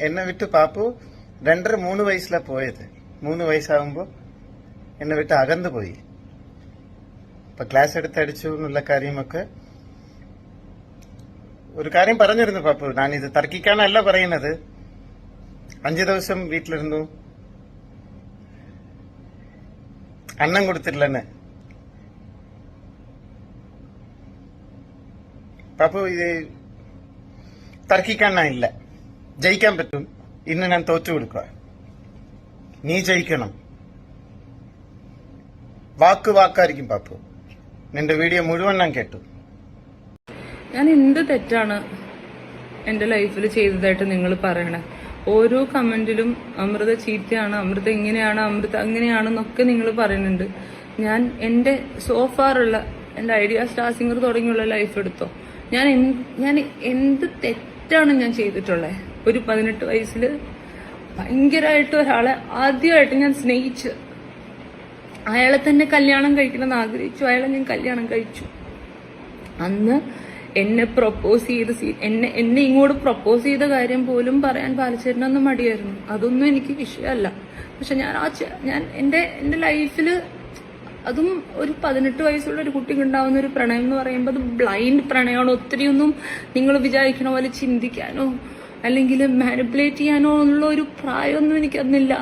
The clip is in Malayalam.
എന്നെ വിട്ട് പാപ്പു 2.5-3 വയസ്സിലാ പോയത്. 3 വയസ്സാകുമ്പോ എന്നെ വിട്ട് അകന്നു പോയി. ഇപ്പൊ ക്ലാസ് എടുത്തടിച്ചു എന്നുള്ള കാര്യമൊക്കെ ഒരു കാര്യം പറഞ്ഞിരുന്നു പാപ്പു. ഞാനിത് തർക്കിക്കാനല്ല പറയുന്നത്. 5 ദിവസം വീട്ടിലിരുന്നു, അന്നം കൊടുത്തിട്ടില്ലെന്ന്. പാപ്പു ഇത് തർക്കിക്കാനില്ല. ജയിക്കാൻ പറ്റും. ഇന്ന് ഞാൻ തോറ്റു കൊടുക്കുക. നീ ജയിക്കണം. വാക്കായിരിക്കും പാപ്പു. നിന്റെ വീഡിയോ മുഴുവൻ ഞാൻ കേട്ടു. ഞാൻ എന്ത് തെറ്റാണ് എന്റെ ലൈഫിൽ ചെയ്തതായിട്ട് നിങ്ങൾ പറയണേ? ഓരോ കമന്റിലും അമൃത ചീത്തയാണ്, അമൃത ഇങ്ങനെയാണ്, അമൃത അങ്ങനെയാണെന്നൊക്കെ നിങ്ങൾ പറയുന്നുണ്ട്. ഞാൻ എന്റെ സോഫാറുള്ള എന്റെ ഐഡിയ സ്റ്റാർ സിംഗർ തുടങ്ങിയുള്ള ലൈഫ് എടുത്തോ. ഞാൻ എന്ത് തെറ്റാണ് ഞാൻ ചെയ്തിട്ടുള്ളത്? ഒരു 18 വയസ്സിൽ ഭയങ്കരമായിട്ട് ഒരാളെ ആദ്യമായിട്ട് ഞാൻ സ്നേഹിച്ച് അയാളെ തന്നെ കല്യാണം കഴിക്കണമെന്ന് ആഗ്രഹിച്ചു. അയാളെ ഞാൻ കല്യാണം കഴിച്ചു. അന്ന് എന്നെ പ്രൊപ്പോസ് ചെയ്ത് എന്നെ ഇങ്ങോട്ട് പ്രൊപ്പോസ് ചെയ്ത കാര്യം പോലും പറയാൻ ബാലചേട്ടനൊന്ന് മടിയായിരുന്നു. അതൊന്നും എനിക്ക് വിഷയമല്ല. പക്ഷെ ഞാൻ എന്റെ ലൈഫില് അതും ഒരു 18 വയസ്സുള്ള ഒരു കുട്ടിക്ക് ഉണ്ടാവുന്ന ഒരു പ്രണയം എന്ന് പറയുമ്പോൾ അത് ബ്ലൈൻഡ് പ്രണയമാണ്. ഒത്തിരിയൊന്നും നിങ്ങൾ വിചാരിക്കണ പോലെ ചിന്തിക്കാനോ അല്ലെങ്കിൽ മാനിപ്പുലേറ്റ് ചെയ്യാനോ ഉള്ള ഒരു പ്രായമൊന്നും എനിക്കന്നില്ല.